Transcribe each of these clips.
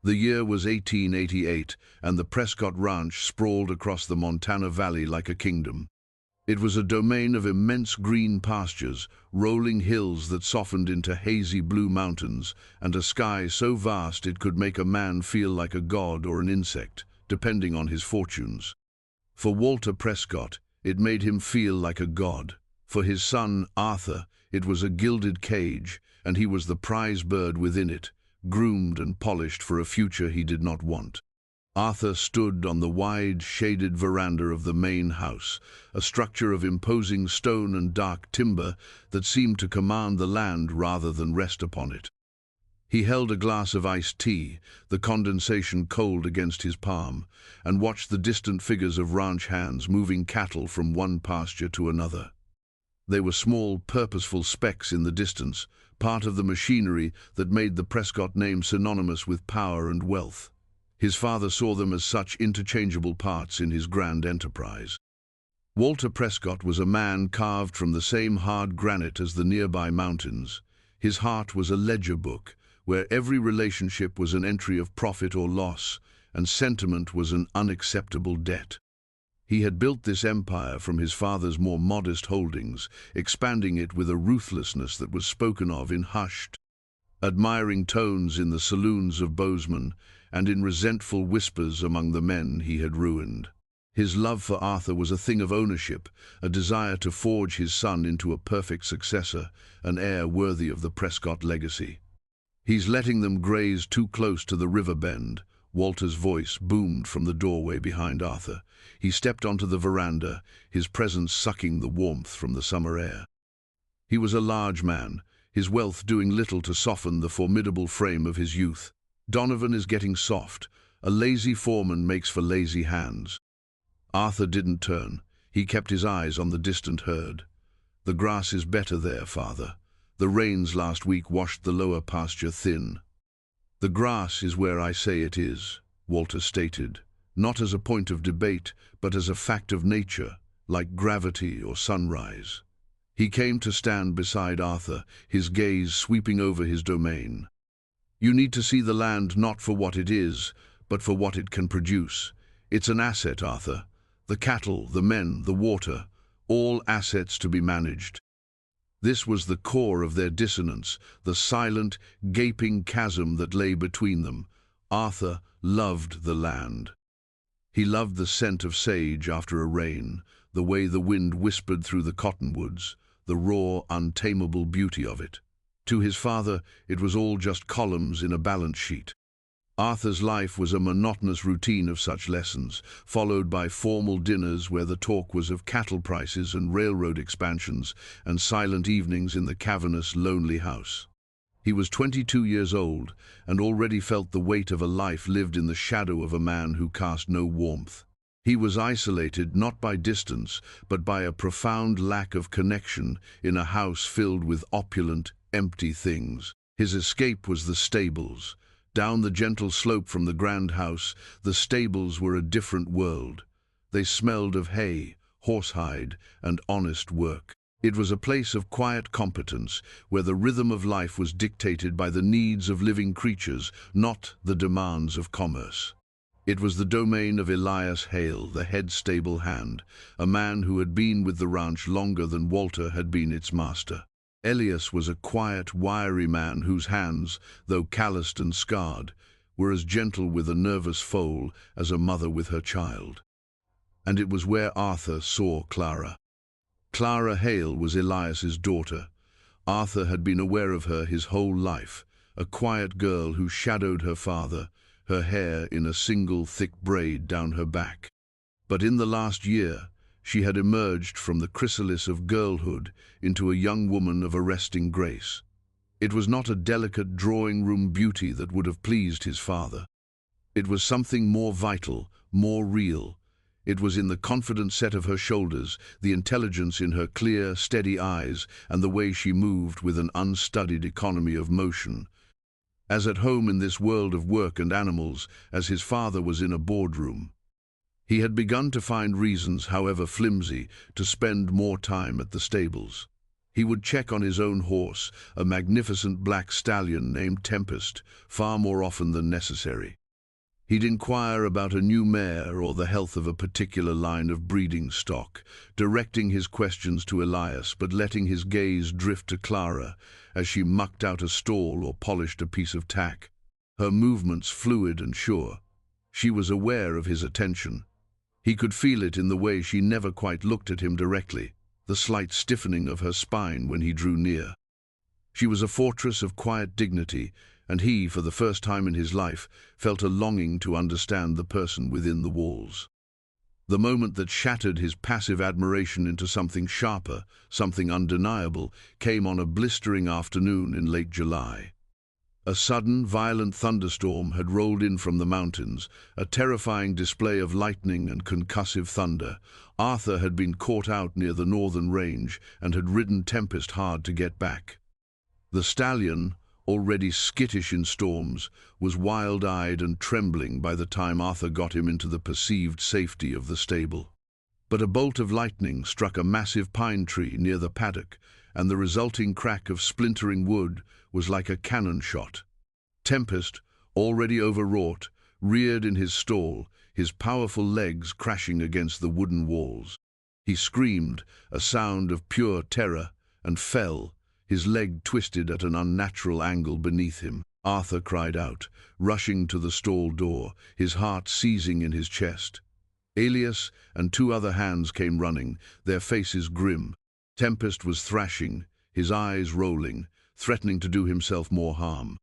The year was 1888, and the Prescott Ranch sprawled across the Montana Valley like a kingdom. It was a domain of immense green pastures, rolling hills that softened into hazy blue mountains, and a sky so vast it could make a man feel like a god or an insect, depending on his fortunes. For Walter Prescott, it made him feel like a god. For his son, Arthur, it was a gilded cage, and he was the prize bird within it, groomed and polished for a future he did not want. Arthur stood on the wide, shaded veranda of the main house, a structure of imposing stone and dark timber that seemed to command the land rather than rest upon it. He held a glass of iced tea, the condensation cold against his palm, and watched the distant figures of ranch hands moving cattle from one pasture to another. They were small, purposeful specks in the distance, part of the machinery that made the Prescott name synonymous with power and wealth. His father saw them as such interchangeable parts in his grand enterprise. Walter Prescott was a man carved from the same hard granite as the nearby mountains. His heart was a ledger book, where every relationship was an entry of profit or loss, and sentiment was an unacceptable debt. He had built this empire from his father's more modest holdings, expanding it with a ruthlessness that was spoken of in hushed, admiring tones in the saloons of Bozeman and in resentful whispers among the men he had ruined. His love for Arthur was a thing of ownership, a desire to forge his son into a perfect successor, an heir worthy of the Prescott legacy. "He's letting them graze too close to the river bend," Walter's voice boomed from the doorway behind Arthur. He stepped onto the veranda, his presence sucking the warmth from the summer air. He was a large man, his wealth doing little to soften the formidable frame of his youth. "Donovan is getting soft. A lazy foreman makes for lazy hands." Arthur didn't turn. He kept his eyes on the distant herd. "The grass is better there, father. The rains last week washed the lower pasture thin." "The grass is where I say it is," Walter stated, not as a point of debate, but as a fact of nature, like gravity or sunrise. He came to stand beside Arthur, his gaze sweeping over his domain. "You need to see the land not for what it is, but for what it can produce. It's an asset, Arthur. The cattle, the men, the water, all assets to be managed." This was the core of their dissonance, the silent, gaping chasm that lay between them. Arthur loved the land. He loved the scent of sage after a rain, the way the wind whispered through the cottonwoods, the raw, untamable beauty of it. To his father, it was all just columns in a balance sheet. Arthur's life was a monotonous routine of such lessons, followed by formal dinners where the talk was of cattle prices and railroad expansions, and silent evenings in the cavernous, lonely house. He was 22 years old, and already felt the weight of a life lived in the shadow of a man who cast no warmth. He was isolated not by distance, but by a profound lack of connection in a house filled with opulent, empty things. His escape was the stables. Down the gentle slope from the grand house, the stables were a different world. They smelled of hay, horsehide, and honest work. It was a place of quiet competence, where the rhythm of life was dictated by the needs of living creatures, not the demands of commerce. It was the domain of Elias Hale, the head stable hand, a man who had been with the ranch longer than Walter had been its master. Elias was a quiet, wiry man whose hands, though calloused and scarred, were as gentle with a nervous foal as a mother with her child. And it was where Arthur saw Clara. Clara Hale was Elias's daughter. Arthur had been aware of her his whole life, a quiet girl who shadowed her father, her hair in a single thick braid down her back. But in the last year, she had emerged from the chrysalis of girlhood into a young woman of arresting grace. It was not a delicate drawing-room beauty that would have pleased his father. It was something more vital, more real. It was in the confident set of her shoulders, the intelligence in her clear, steady eyes, and the way she moved with an unstudied economy of motion. As at home in this world of work and animals, as his father was in a boardroom. He had begun to find reasons, however flimsy, to spend more time at the stables. He would check on his own horse, a magnificent black stallion named Tempest, far more often than necessary. He'd inquire about a new mare or the health of a particular line of breeding stock, directing his questions to Elias but letting his gaze drift to Clara as she mucked out a stall or polished a piece of tack, her movements fluid and sure. She was aware of his attention. He could feel it in the way she never quite looked at him directly, the slight stiffening of her spine when he drew near. She was a fortress of quiet dignity, and he, for the first time in his life, felt a longing to understand the person within the walls. The moment that shattered his passive admiration into something sharper, something undeniable, came on a blistering afternoon in late July. A sudden, violent thunderstorm had rolled in from the mountains, a terrifying display of lightning and concussive thunder. Arthur had been caught out near the northern range and had ridden Tempest hard to get back. The stallion, already skittish in storms, was wild-eyed and trembling by the time Arthur got him into the perceived safety of the stable. But a bolt of lightning struck a massive pine tree near the paddock, and the resulting crack of splintering wood was like a cannon shot. Tempest, already overwrought, reared in his stall, his powerful legs crashing against the wooden walls. He screamed, a sound of pure terror, and fell, his leg twisted at an unnatural angle beneath him. Arthur cried out, rushing to the stall door, his heart seizing in his chest. Elias and two other hands came running, their faces grim. Tempest was thrashing, his eyes rolling, threatening to do himself more harm.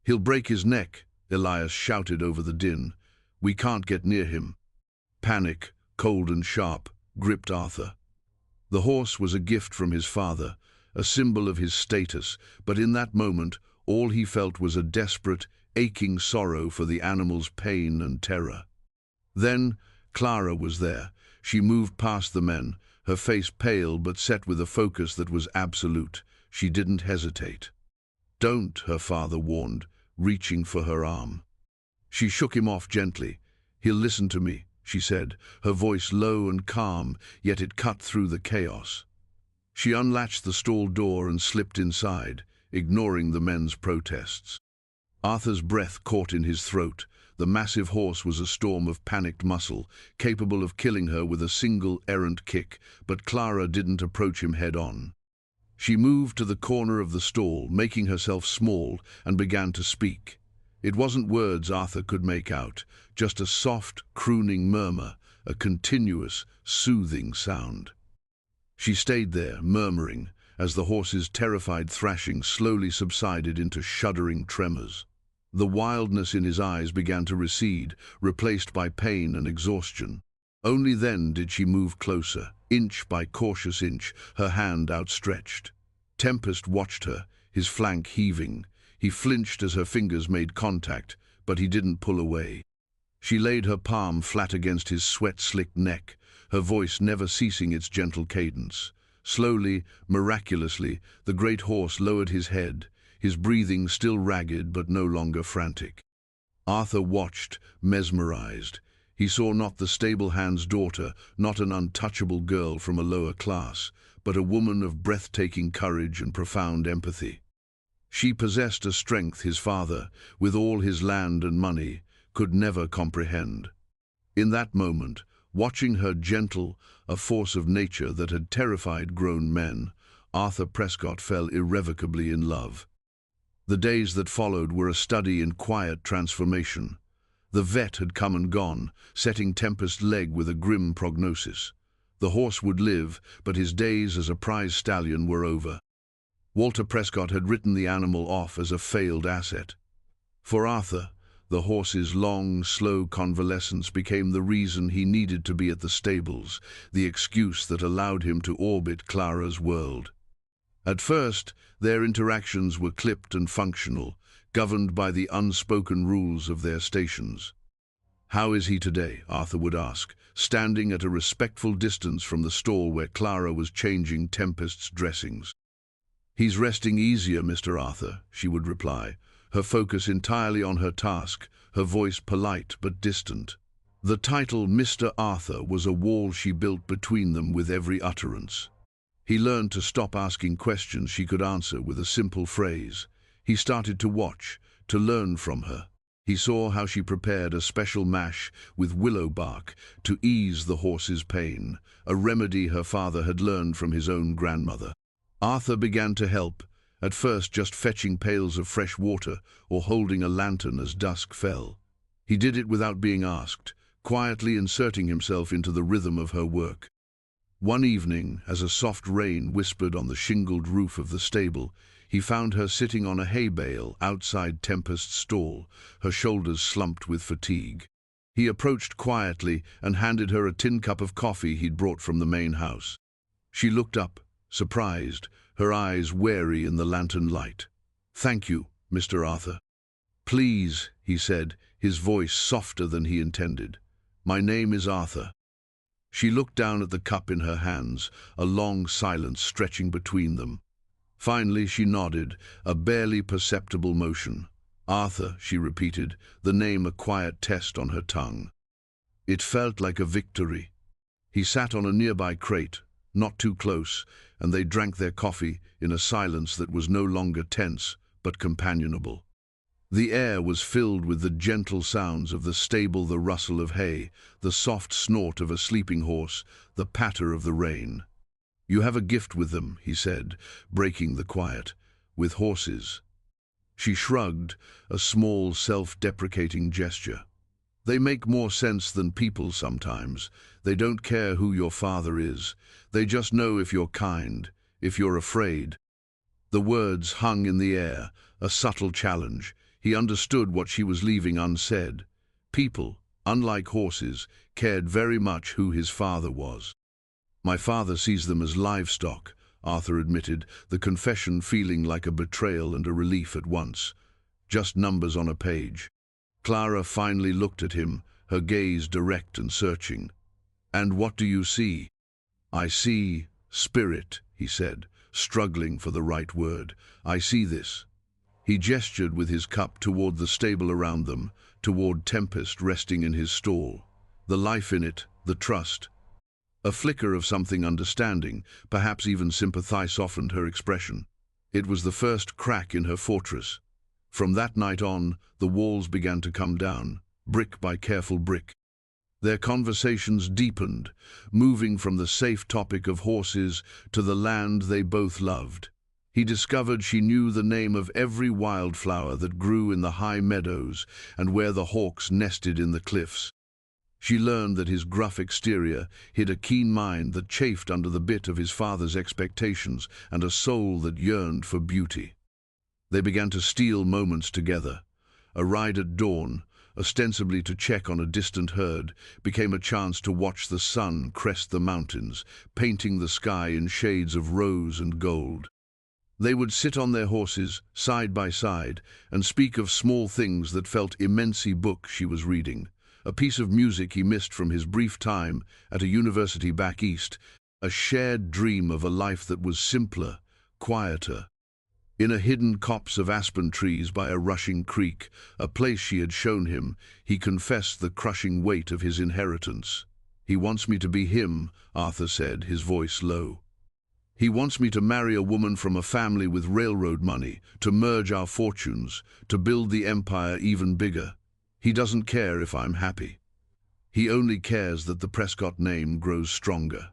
"He'll break his neck," Elias shouted over the din. "We can't get near him." Panic, cold and sharp, gripped Arthur. The horse was a gift from his father, a symbol of his status, but in that moment all he felt was a desperate, aching sorrow for the animal's pain and terror. Then Clara was there. She moved past the men, her face pale but set with a focus that was absolute. She didn't hesitate. "Don't," her father warned, reaching for her arm. She shook him off gently. "He'll listen to me," she said, her voice low and calm, yet it cut through the chaos. She unlatched the stall door and slipped inside, ignoring the men's protests. Arthur's breath caught in his throat. The massive horse was a storm of panicked muscle, capable of killing her with a single errant kick, but Clara didn't approach him head-on. She moved to the corner of the stall, making herself small, and began to speak. It wasn't words Arthur could make out, just a soft, crooning murmur, a continuous, soothing sound. She stayed there, murmuring, as the horse's terrified thrashing slowly subsided into shuddering tremors. The wildness in his eyes began to recede, replaced by pain and exhaustion. Only then did she move closer, inch by cautious inch, her hand outstretched. Tempest watched her, his flank heaving. He flinched as her fingers made contact, but he didn't pull away. She laid her palm flat against his sweat-slicked neck, her voice never ceasing its gentle cadence. Slowly, miraculously, the great horse lowered his head, his breathing still ragged but no longer frantic. Arthur watched, mesmerized. He saw not the stable-hand's daughter, not an untouchable girl from a lower class, but a woman of breathtaking courage and profound empathy. She possessed a strength his father, with all his land and money, could never comprehend. In that moment, watching her gentle, a force of nature that had terrified grown men, Arthur Prescott fell irrevocably in love. The days that followed were a study in quiet transformation. The vet had come and gone, setting Tempest's leg with a grim prognosis. The horse would live, but his days as a prize stallion were over. Walter Prescott had written the animal off as a failed asset. For Arthur, the horse's long, slow convalescence became the reason he needed to be at the stables, the excuse that allowed him to orbit Clara's world. At first, their interactions were clipped and functional, governed by the unspoken rules of their stations. "How is he today?" Arthur would ask, standing at a respectful distance from the stall where Clara was changing Tempest's dressings. "He's resting easier, Mr. Arthur," she would reply, her focus entirely on her task, her voice polite but distant. The title Mr. Arthur was a wall she built between them with every utterance. He learned to stop asking questions she could answer with a simple phrase. He started to watch, to learn from her. He saw how she prepared a special mash with willow bark to ease the horse's pain, a remedy her father had learned from his own grandmother. Arthur began to help, at first just fetching pails of fresh water or holding a lantern as dusk fell. He did it without being asked, quietly inserting himself into the rhythm of her work. One evening, as a soft rain whispered on the shingled roof of the stable, he found her sitting on a hay bale outside Tempest's stall, her shoulders slumped with fatigue. He approached quietly and handed her a tin cup of coffee he'd brought from the main house. She looked up, surprised, her eyes wary in the lantern light. "Thank you, Mr. Arthur." "Please," he said, his voice softer than he intended. "My name is Arthur." She looked down at the cup in her hands, a long silence stretching between them. Finally she nodded, a barely perceptible motion. "Arthur," she repeated, the name a quiet test on her tongue. It felt like a victory. He sat on a nearby crate, not too close, and they drank their coffee in a silence that was no longer tense, but companionable. The air was filled with the gentle sounds of the stable, the rustle of hay, the soft snort of a sleeping horse, the patter of the rain. "You have a gift with them," he said, breaking the quiet. "With horses." She shrugged, a small, self-deprecating gesture. "They make more sense than people sometimes. They don't care who your father is. They just know if you're kind, if you're afraid." The words hung in the air, a subtle challenge. He understood what she was leaving unsaid. People, unlike horses, cared very much who his father was. "My father sees them as livestock," Arthur admitted, the confession feeling like a betrayal and a relief at once. "Just numbers on a page." Clara finally looked at him, her gaze direct and searching. "And what do you see?" "I see spirit," he said, struggling for the right word. "I see this." He gestured with his cup toward the stable around them, toward Tempest resting in his stall. The life in it, the trust. A flicker of something understanding, perhaps even sympathy, softened her expression. It was the first crack in her fortress. From that night on, the walls began to come down, brick by careful brick. Their conversations deepened, moving from the safe topic of horses to the land they both loved. He discovered she knew the name of every wildflower that grew in the high meadows and where the hawks nested in the cliffs. She learned that his gruff exterior hid a keen mind that chafed under the bit of his father's expectations and a soul that yearned for beauty. They began to steal moments together. A ride at dawn, ostensibly to check on a distant herd, became a chance to watch the sun crest the mountains, painting the sky in shades of rose and gold. They would sit on their horses, side by side, and speak of small things that felt immense. Book she was reading, a piece of music he missed from his brief time at a university back east, a shared dream of a life that was simpler, quieter. In a hidden copse of aspen trees by a rushing creek, a place she had shown him, he confessed the crushing weight of his inheritance. "He wants me to be him," Arthur said, his voice low. "He wants me to marry a woman from a family with railroad money, to merge our fortunes, to build the empire even bigger. He doesn't care if I'm happy. He only cares that the Prescott name grows stronger."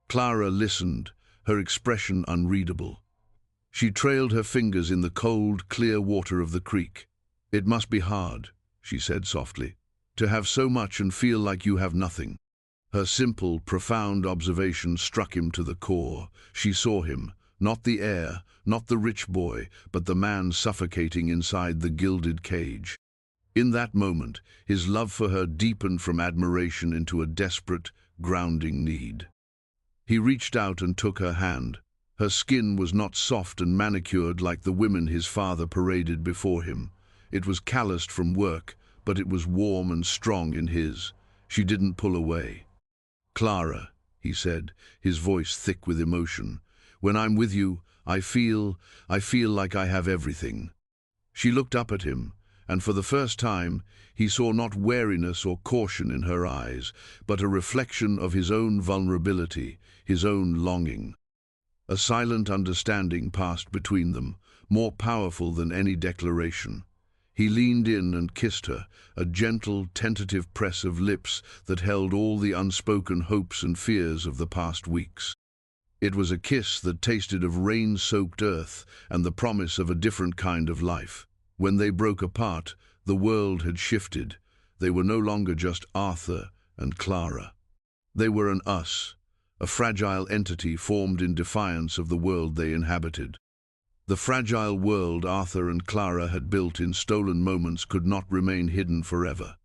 Clara listened, her expression unreadable. She trailed her fingers in the cold, clear water of the creek. "It must be hard," she said softly, "to have so much and feel like you have nothing." Her simple, profound observation struck him to the core. She saw him, not the heir, not the rich boy, but the man suffocating inside the gilded cage. In that moment, his love for her deepened from admiration into a desperate, grounding need. He reached out and took her hand. Her skin was not soft and manicured like the women his father paraded before him. It was calloused from work, but it was warm and strong in his. She didn't pull away. "Clara," he said, his voice thick with emotion, "when I'm with you, I feel like I have everything." She looked up at him, and for the first time, he saw not wariness or caution in her eyes, but a reflection of his own vulnerability, his own longing. A silent understanding passed between them, more powerful than any declaration. He leaned in and kissed her, a gentle, tentative press of lips that held all the unspoken hopes and fears of the past weeks. It was a kiss that tasted of rain-soaked earth and the promise of a different kind of life. When they broke apart, the world had shifted. They were no longer just Arthur and Clara. They were an us, a fragile entity formed in defiance of the world they inhabited. The fragile world Arthur and Clara had built in stolen moments could not remain hidden forever.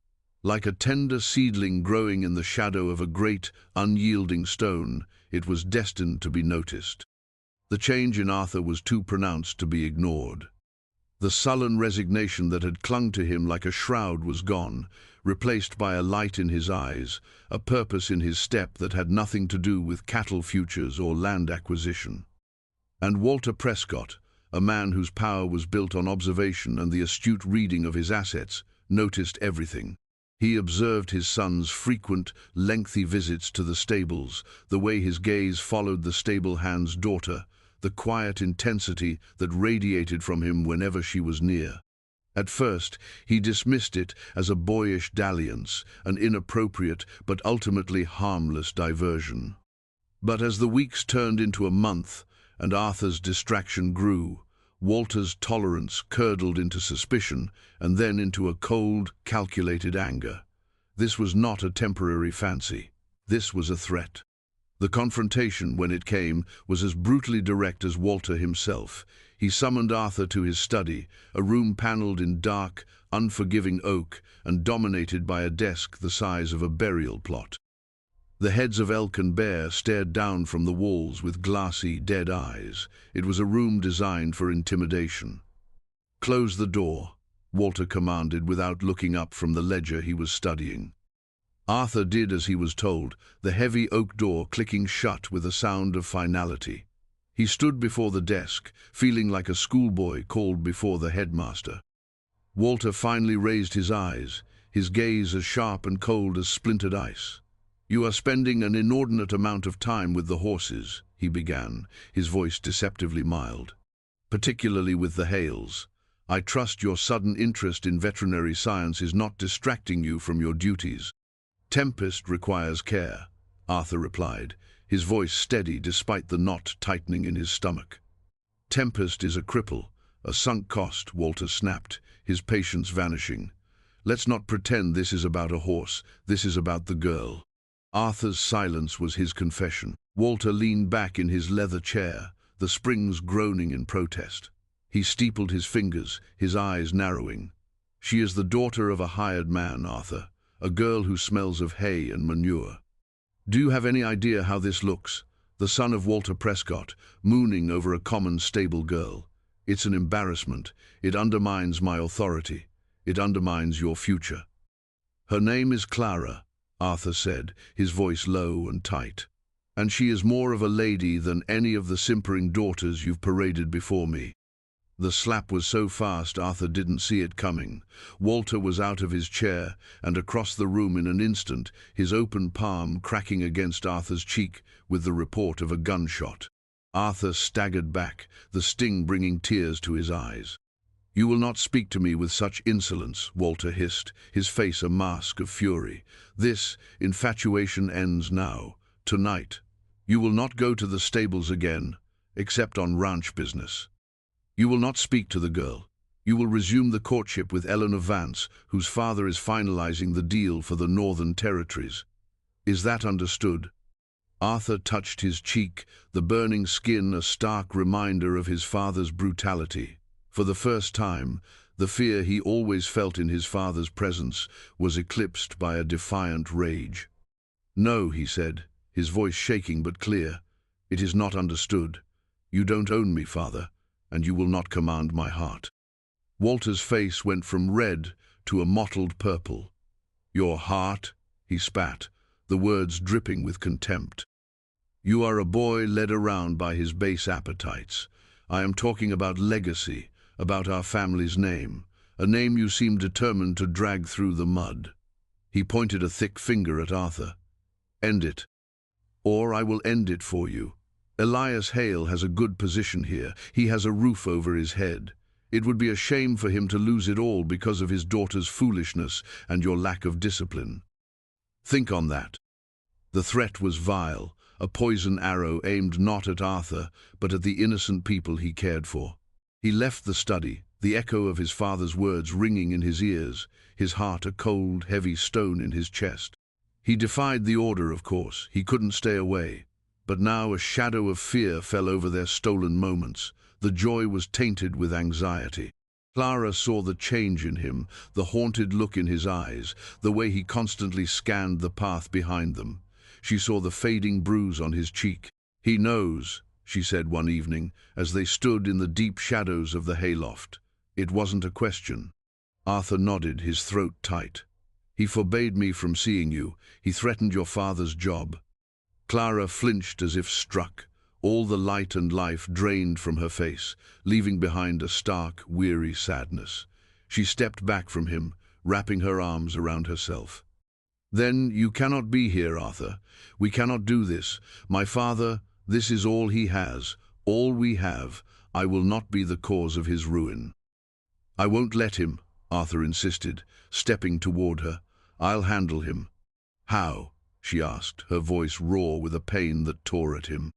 Like a tender seedling growing in the shadow of a great, unyielding stone, it was destined to be noticed. The change in Arthur was too pronounced to be ignored. The sullen resignation that had clung to him like a shroud was gone, replaced by a light in his eyes, a purpose in his step that had nothing to do with cattle futures or land acquisition. And Walter Prescott, a man whose power was built on observation and the astute reading of his assets, noticed everything. He observed his son's frequent, lengthy visits to the stables, the way his gaze followed the stable hand's daughter, the quiet intensity that radiated from him whenever she was near. At first, he dismissed it as a boyish dalliance, an inappropriate but ultimately harmless diversion. But as the weeks turned into a month and Arthur's distraction grew, Walter's tolerance curdled into suspicion and then into a cold, calculated anger. This was not a temporary fancy. This was a threat. The confrontation, when it came, was as brutally direct as Walter himself. He summoned Arthur to his study, a room paneled in dark, unforgiving oak and dominated by a desk the size of a burial plot. The heads of elk and bear stared down from the walls with glassy, dead eyes. It was a room designed for intimidation. "Close the door," Walter commanded without looking up from the ledger he was studying. Arthur did as he was told, the heavy oak door clicking shut with a sound of finality. He stood before the desk, feeling like a schoolboy called before the headmaster. Walter finally raised his eyes, his gaze as sharp and cold as splintered ice. "You are spending an inordinate amount of time with the horses," he began, his voice deceptively mild. "Particularly with the Hales. I trust your sudden interest in veterinary science is not distracting you from your duties." "Tempest requires care," Arthur replied, his voice steady despite the knot tightening in his stomach. "Tempest is a cripple, a sunk cost," Walter snapped, his patience vanishing. "Let's not pretend this is about a horse, this is about the girl." Arthur's silence was his confession. Walter leaned back in his leather chair, the springs groaning in protest. He steepled his fingers, his eyes narrowing. "She is the daughter of a hired man, Arthur. A girl who smells of hay and manure. Do you have any idea how this looks? The son of Walter Prescott, mooning over a common stable girl. It's an embarrassment. It undermines my authority. It undermines your future." "Her name is Clara," Arthur said, his voice low and tight. "And she is more of a lady than any of the simpering daughters you've paraded before me." The slap was so fast Arthur didn't see it coming. Walter was out of his chair and across the room in an instant, his open palm cracking against Arthur's cheek with the report of a gunshot. Arthur staggered back, the sting bringing tears to his eyes. "You will not speak to me with such insolence," Walter hissed, his face a mask of fury. "This infatuation ends now, tonight. You will not go to the stables again, except on ranch business. You will not speak to the girl. You will resume the courtship with Eleanor Vance, whose father is finalizing the deal for the Northern Territories. Is that understood?" Arthur touched his cheek, the burning skin a stark reminder of his father's brutality. For the first time, the fear he always felt in his father's presence was eclipsed by a defiant rage. "No," he said, his voice shaking but clear. "It is not understood. You don't own me, father, and you will not command my heart." Walter's face went from red to a mottled purple. "Your heart?" he spat, the words dripping with contempt. "You are a boy led around by his base appetites. I am talking about legacy, about our family's name, a name you seem determined to drag through the mud." He pointed a thick finger at Arthur. "End it. Or I will end it for you." Elias Hale has a good position here. He has a roof over his head. It would be a shame for him to lose it all because of his daughter's foolishness and your lack of discipline. Think on that. The threat was vile, a poison arrow aimed not at Arthur, but at the innocent people he cared for. He left the study, the echo of his father's words ringing in his ears, his heart a cold, heavy stone in his chest. He defied the order, of course. He couldn't stay away. But now a shadow of fear fell over their stolen moments. The joy was tainted with anxiety. Clara saw the change in him, the haunted look in his eyes, the way he constantly scanned the path behind them. She saw the fading bruise on his cheek. "He knows," she said one evening, as they stood in the deep shadows of the hayloft. "It wasn't a question." Arthur nodded, his throat tight. "He forbade me from seeing you. He threatened your father's job." Clara flinched as if struck, all the light and life drained from her face, leaving behind a stark, weary sadness. She stepped back from him, wrapping her arms around herself. "Then you cannot be here, Arthur. We cannot do this. My father, this is all he has, all we have. I will not be the cause of his ruin." "I won't let him," Arthur insisted, stepping toward her. "I'll handle him." "How?" she asked, her voice raw with a pain that tore at him.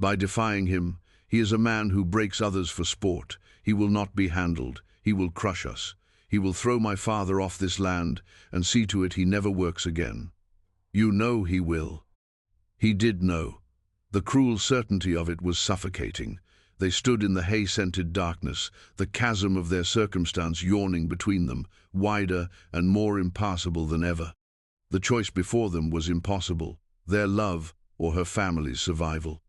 "By defying him. He is a man who breaks others for sport. He will not be handled. He will crush us. He will throw my father off this land and see to it he never works again." "You know he will." He did know. The cruel certainty of it was suffocating. They stood in the hay-scented darkness, the chasm of their circumstance yawning between them, wider and more impassable than ever. The choice before them was impossible, their love or her family's survival.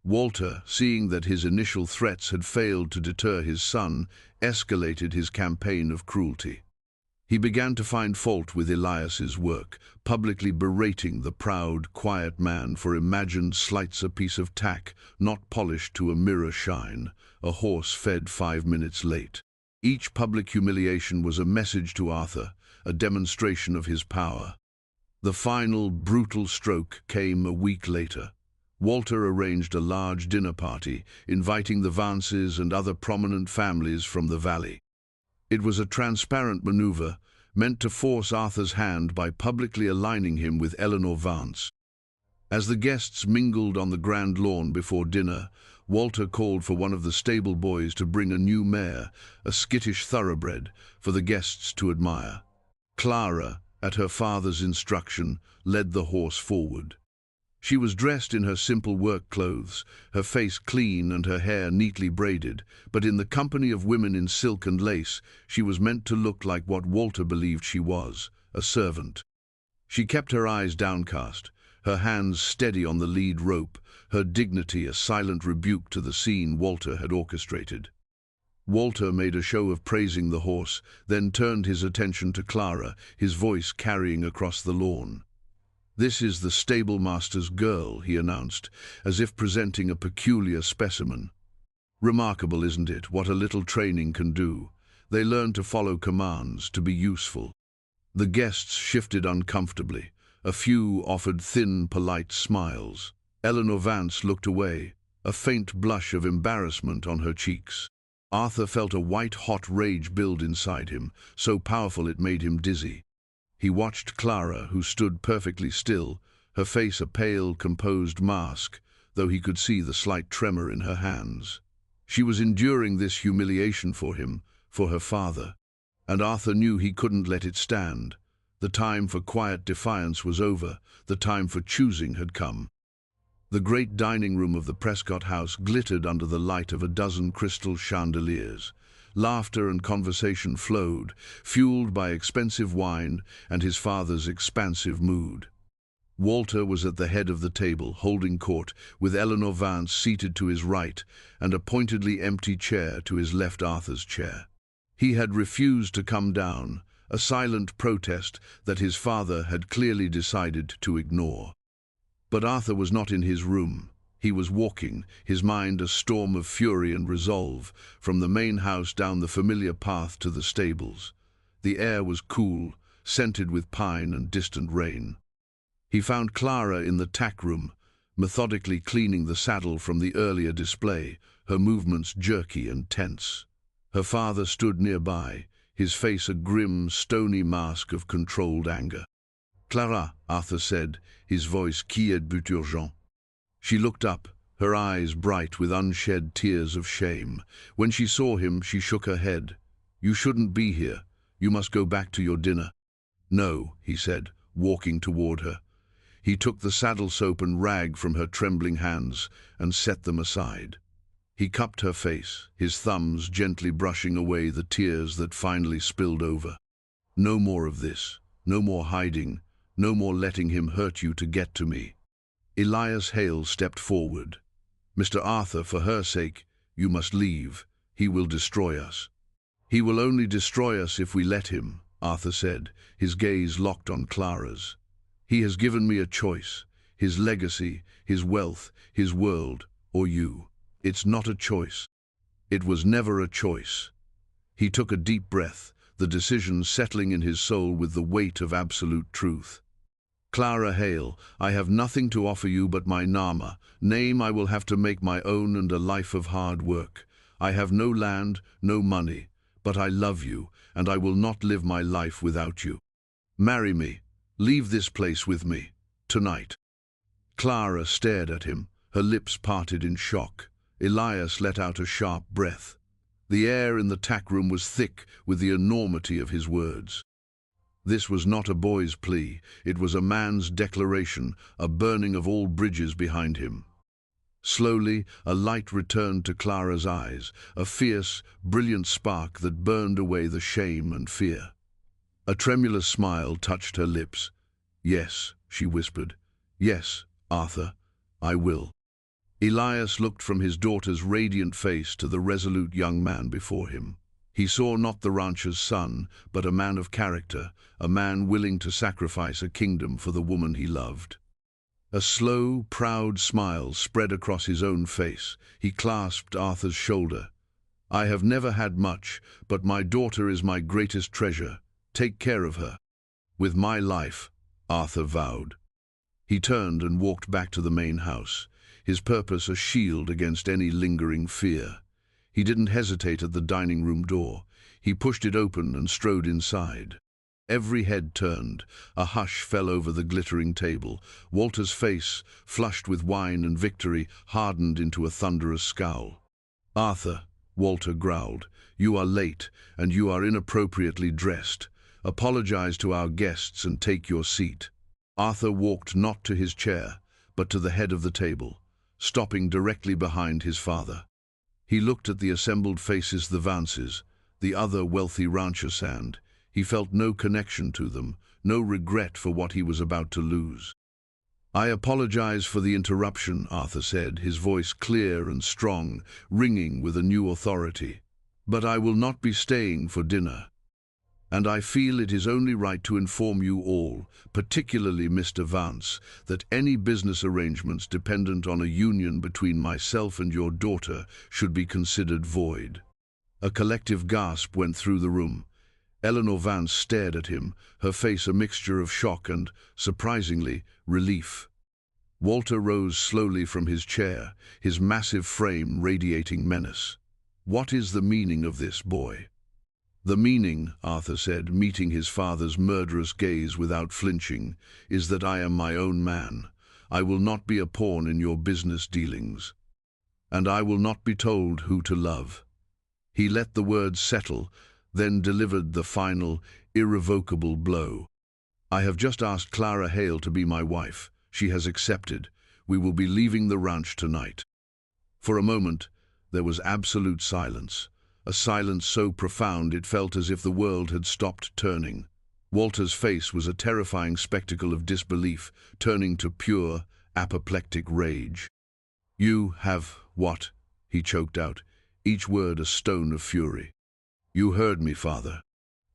Walter, seeing that his initial threats had failed to deter his son, escalated his campaign of cruelty. He began to find fault with Elias's work, publicly berating the proud, quiet man for imagined slights, a piece of tack, not polished to a mirror shine, a horse fed 5 minutes late. Each public humiliation was a message to Arthur, a demonstration of his power. The final, brutal stroke came a week later. Walter arranged a large dinner party, inviting the Vances and other prominent families from the valley. It was a transparent maneuver, meant to force Arthur's hand by publicly aligning him with Eleanor Vance. As the guests mingled on the grand lawn before dinner, Walter called for one of the stable boys to bring a new mare, a skittish thoroughbred, for the guests to admire. Clara, at her father's instruction, led the horse forward. She was dressed in her simple work clothes, her face clean and her hair neatly braided, but in the company of women in silk and lace, she was meant to look like what Walter believed she was, a servant. She kept her eyes downcast, her hands steady on the lead rope, her dignity a silent rebuke to the scene Walter had orchestrated. Walter made a show of praising the horse, then turned his attention to Clara, his voice carrying across the lawn. "This is the stable master's girl," he announced, as if presenting a peculiar specimen. "Remarkable, isn't it, what a little training can do? They learn to follow commands, to be useful." The guests shifted uncomfortably. A few offered thin, polite smiles. Eleanor Vance looked away, a faint blush of embarrassment on her cheeks. Arthur felt a white-hot rage build inside him, so powerful it made him dizzy. He watched Clara, who stood perfectly still, her face a pale, composed mask, though he could see the slight tremor in her hands. She was enduring this humiliation for him, for her father, and Arthur knew he couldn't let it stand. The time for quiet defiance was over, the time for choosing had come. The great dining room of the Prescott house glittered under the light of a dozen crystal chandeliers. Laughter and conversation flowed, fueled by expensive wine and his father's expansive mood. Walter was at the head of the table, holding court, with Eleanor Vance seated to his right and a pointedly empty chair to his left, Arthur's chair. He had refused to come down, a silent protest that his father had clearly decided to ignore. But Arthur was not in his room. He was walking, his mind a storm of fury and resolve, from the main house down the familiar path to the stables. The air was cool, scented with pine and distant rain. He found Clara in the tack room, methodically cleaning the saddle from the earlier display, her movements jerky and tense. Her father stood nearby, his face a grim, stony mask of controlled anger. "Clara," Arthur said, his voice qui est but urgent. She looked up, her eyes bright with unshed tears of shame. When she saw him, she shook her head. "You shouldn't be here. You must go back to your dinner." "No," he said, walking toward her. He took the saddle soap and rag from her trembling hands and set them aside. He cupped her face, his thumbs gently brushing away the tears that finally spilled over. "No more of this. No more hiding. No more letting him hurt you to get to me." Elias Hale stepped forward. "Mr. Arthur, for her sake, you must leave. He will destroy us." "He will only destroy us if we let him," Arthur said, his gaze locked on Clara's. "He has given me a choice, his legacy, his wealth, his world, or you. It's not a choice. It was never a choice." He took a deep breath, the decision settling in his soul with the weight of absolute truth. "Clara Hale, I have nothing to offer you but my name I will have to make my own and a life of hard work. I have no land, no money, but I love you, and I will not live my life without you. Marry me. Leave this place with me. Tonight." Clara stared at him, her lips parted in shock. Elias let out a sharp breath. The air in the tack room was thick with the enormity of his words. This was not a boy's plea, it was a man's declaration, a burning of all bridges behind him. Slowly, a light returned to Clara's eyes, a fierce, brilliant spark that burned away the shame and fear. A tremulous smile touched her lips. "Yes," she whispered. "Yes, Arthur, I will." Elias looked from his daughter's radiant face to the resolute young man before him. He saw not the rancher's son, but a man of character, a man willing to sacrifice a kingdom for the woman he loved. A slow, proud smile spread across his own face. He clasped Arthur's shoulder. "I have never had much, but my daughter is my greatest treasure. Take care of her." "With my life," Arthur vowed. He turned and walked back to the main house, his purpose a shield against any lingering fear. He didn't hesitate at the dining room door. He pushed it open and strode inside. Every head turned. A hush fell over the glittering table. Walter's face, flushed with wine and victory, hardened into a thunderous scowl. "Arthur," Walter growled, "you are late, and you are inappropriately dressed. Apologize to our guests and take your seat." Arthur walked not to his chair, but to the head of the table, stopping directly behind his father. He looked at the assembled faces, the Vances, the other wealthy ranchers, and he felt no connection to them, no regret for what he was about to lose. "I apologize for the interruption," Arthur said, his voice clear and strong, ringing with a new authority. "But I will not be staying for dinner. And I feel it is only right to inform you all, particularly Mr. Vance, that any business arrangements dependent on a union between myself and your daughter should be considered void." A collective gasp went through the room. Eleanor Vance stared at him, her face a mixture of shock and, surprisingly, relief. Walter rose slowly from his chair, his massive frame radiating menace. "What is the meaning of this, boy?" "The meaning," Arthur said, meeting his father's murderous gaze without flinching, "is that I am my own man. I will not be a pawn in your business dealings. And I will not be told who to love." He let the words settle, then delivered the final, irrevocable blow. "I have just asked Clara Hale to be my wife. She has accepted. We will be leaving the ranch tonight." For a moment, there was absolute silence. A silence so profound it felt as if the world had stopped turning. Walter's face was a terrifying spectacle of disbelief, turning to pure, apoplectic rage. "You have what?" he choked out, each word a stone of fury. "You heard me, father."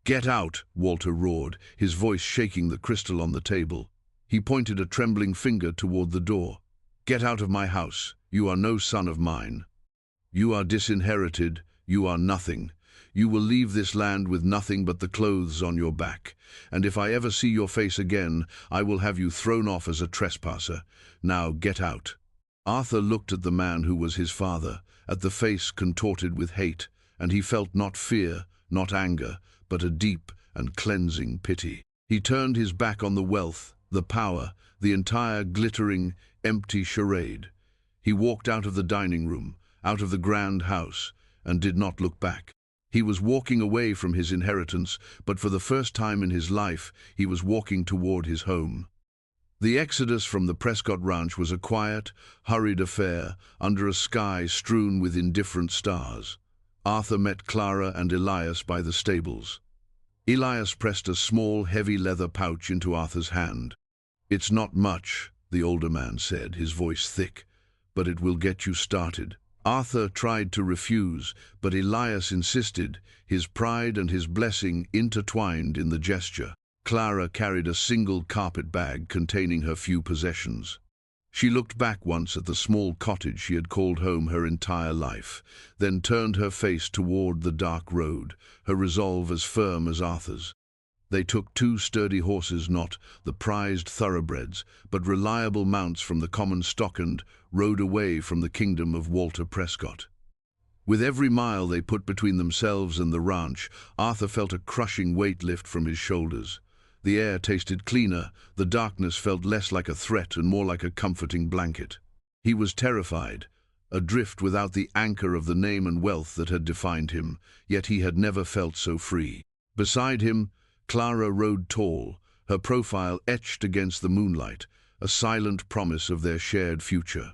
"Get out!" Walter roared, his voice shaking the crystal on the table. He pointed a trembling finger toward the door. "Get out of my house. You are no son of mine. You are disinherited. You are nothing. You will leave this land with nothing but the clothes on your back, and if I ever see your face again, I will have you thrown off as a trespasser. Now get out." Arthur looked at the man who was his father, at the face contorted with hate, and he felt not fear, not anger, but a deep and cleansing pity. He turned his back on the wealth, the power, the entire glittering, empty charade. He walked out of the dining room, out of the grand house, and did not look back. He was walking away from his inheritance, but for the first time in his life, he was walking toward his home. The exodus from the Prescott Ranch was a quiet, hurried affair under a sky strewn with indifferent stars. Arthur met Clara and Elias by the stables. Elias pressed a small, heavy leather pouch into Arthur's hand. "It's not much," the older man said, his voice thick, "but it will get you started." Arthur tried to refuse, but Elias insisted, his pride and his blessing intertwined in the gesture. Clara carried a single carpet bag containing her few possessions. She looked back once at the small cottage she had called home her entire life, then turned her face toward the dark road, her resolve as firm as Arthur's. They took 2 sturdy horses, not the prized thoroughbreds, but reliable mounts from the common stock, and rode away from the kingdom of Walter Prescott. With every mile they put between themselves and the ranch, Arthur felt a crushing weight lift from his shoulders. The air tasted cleaner, the darkness felt less like a threat and more like a comforting blanket. He was terrified, adrift without the anchor of the name and wealth that had defined him, yet he had never felt so free. Beside him, Clara rode tall, her profile etched against the moonlight, a silent promise of their shared future.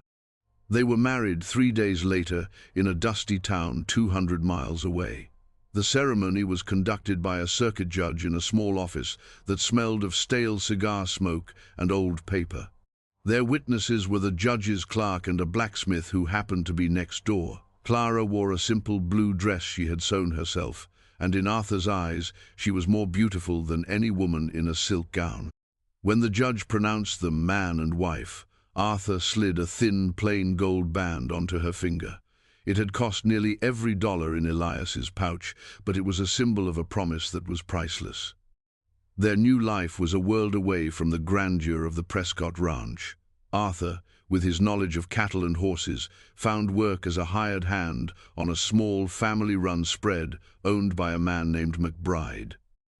They were married 3 days later in a dusty town 200 miles away. The ceremony was conducted by a circuit judge in a small office that smelled of stale cigar smoke and old paper. Their witnesses were the judge's clerk and a blacksmith who happened to be next door. Clara wore a simple blue dress she had sewn herself, and in Arthur's eyes she was more beautiful than any woman in a silk gown. When the judge pronounced them man and wife, Arthur slid a thin, plain gold band onto her finger. It had cost nearly every dollar in Elias's pouch, but it was a symbol of a promise that was priceless. Their new life was a world away from the grandeur of the Prescott Ranch. Arthur, with his knowledge of cattle and horses, found work as a hired hand on a small family-run spread owned by a man named McBride.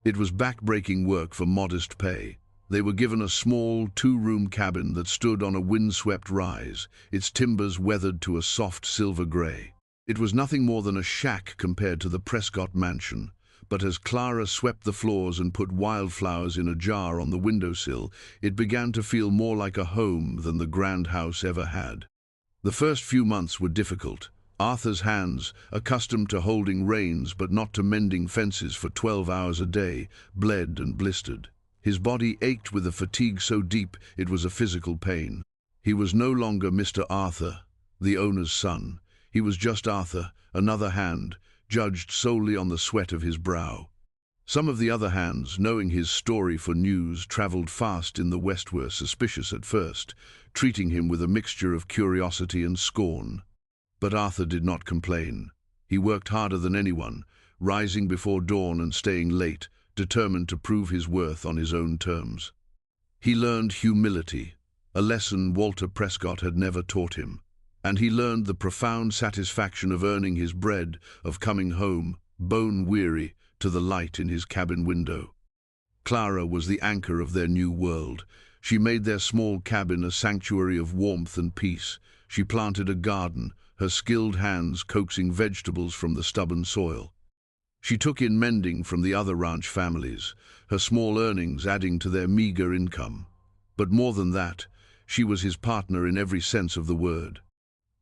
It was back-breaking work for modest pay. They were given a small 2-room cabin that stood on a windswept rise, its timbers weathered to a soft silver gray. It was nothing more than a shack compared to the Prescott mansion, but as Clara swept the floors and put wildflowers in a jar on the windowsill, it began to feel more like a home than the grand house ever had. The first few months were difficult. Arthur's hands, accustomed to holding reins but not to mending fences for 12 hours a day, bled and blistered. His body ached with a fatigue so deep it was a physical pain. He was no longer Mr. Arthur, the owner's son. He was just Arthur, another hand, judged solely on the sweat of his brow. Some of the other hands, knowing his story for news, traveled fast in the West, were suspicious at first, treating him with a mixture of curiosity and scorn. But Arthur did not complain. He worked harder than anyone, rising before dawn and staying late, determined to prove his worth on his own terms. He learned humility, a lesson Walter Prescott had never taught him. And he learned the profound satisfaction of earning his bread, of coming home, bone-weary, to the light in his cabin window. Clara was the anchor of their new world. She made their small cabin a sanctuary of warmth and peace. She planted a garden, her skilled hands coaxing vegetables from the stubborn soil. She took in mending from the other ranch families, her small earnings adding to their meager income. But more than that, she was his partner in every sense of the word.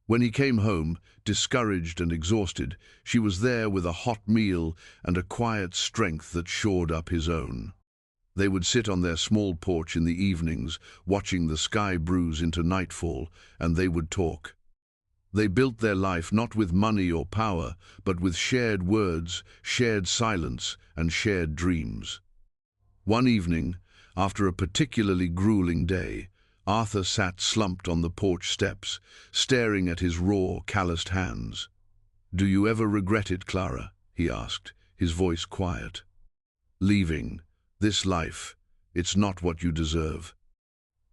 When he came home, discouraged and exhausted, she was there with a hot meal and a quiet strength that shored up his own. They would sit on their small porch in the evenings, watching the sky bruise into nightfall, and they would talk. They built their life not with money or power, but with shared words, shared silence, and shared dreams. One evening, after a particularly grueling day, Arthur sat slumped on the porch steps, staring at his raw, calloused hands. "Do you ever regret it, Clara?" he asked, his voice quiet. Leaving. This life. It's not what you deserve.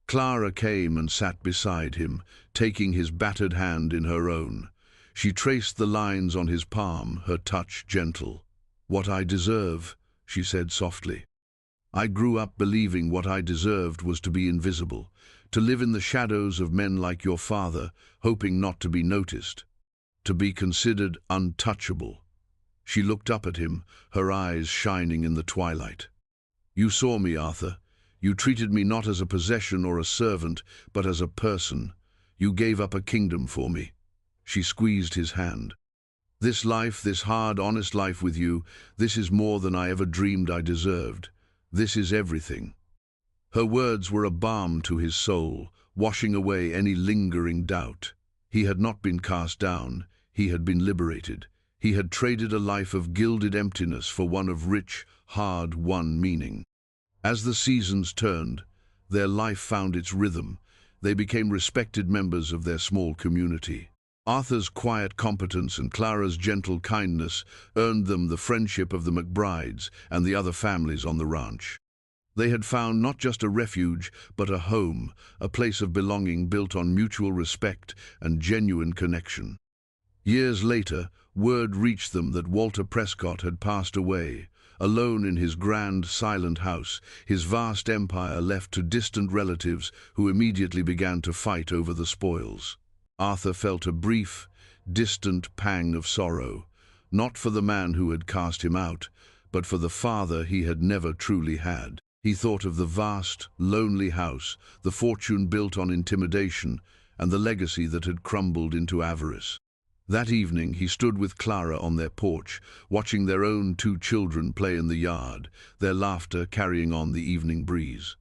Clara came and sat beside him, taking his battered hand in her own. She traced the lines on his palm, her touch gentle. What I deserve, she said softly. I grew up believing what I deserved was to be invisible, to live in the shadows of men like your father, hoping not to be noticed, to be considered untouchable. She looked up at him, her eyes shining in the twilight. You saw me, Arthur. You treated me not as a possession or a servant, but as a person. You gave up a kingdom for me. She squeezed his hand. This life, this hard, honest life with you, this is more than I ever dreamed I deserved. This is everything. Her words were a balm to his soul, washing away any lingering doubt. He had not been cast down, he had been liberated. He had traded a life of gilded emptiness for one of rich, hard-won meaning. As the seasons turned, their life found its rhythm. They became respected members of their small community. Arthur's quiet competence and Clara's gentle kindness earned them the friendship of the McBrides and the other families on the ranch. They had found not just a refuge, but a home, a place of belonging built on mutual respect and genuine connection. Years later, word reached them that Walter Prescott had passed away, alone in his grand, silent house, his vast empire left to distant relatives who immediately began to fight over the spoils. Arthur felt a brief, distant pang of sorrow, not for the man who had cast him out, but for the father he had never truly had. He thought of the vast, lonely house, the fortune built on intimidation, and the legacy that had crumbled into avarice. That evening he stood with Clara on their porch, watching their own 2 children play in the yard, their laughter carrying on the evening breeze.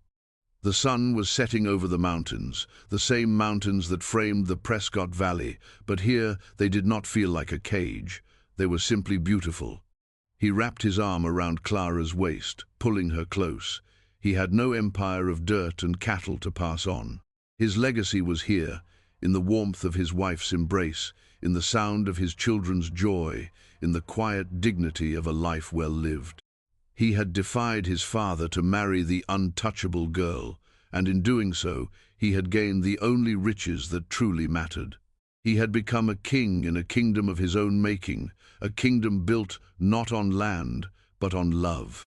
The sun was setting over the mountains, the same mountains that framed the Prescott Valley, but here they did not feel like a cage. They were simply beautiful. He wrapped his arm around Clara's waist, pulling her close. He had no empire of dirt and cattle to pass on. His legacy was here, in the warmth of his wife's embrace, in the sound of his children's joy, in the quiet dignity of a life well lived. He had defied his father to marry the untouchable girl, and in doing so, he had gained the only riches that truly mattered. He had become a king in a kingdom of his own making, a kingdom built not on land, but on love.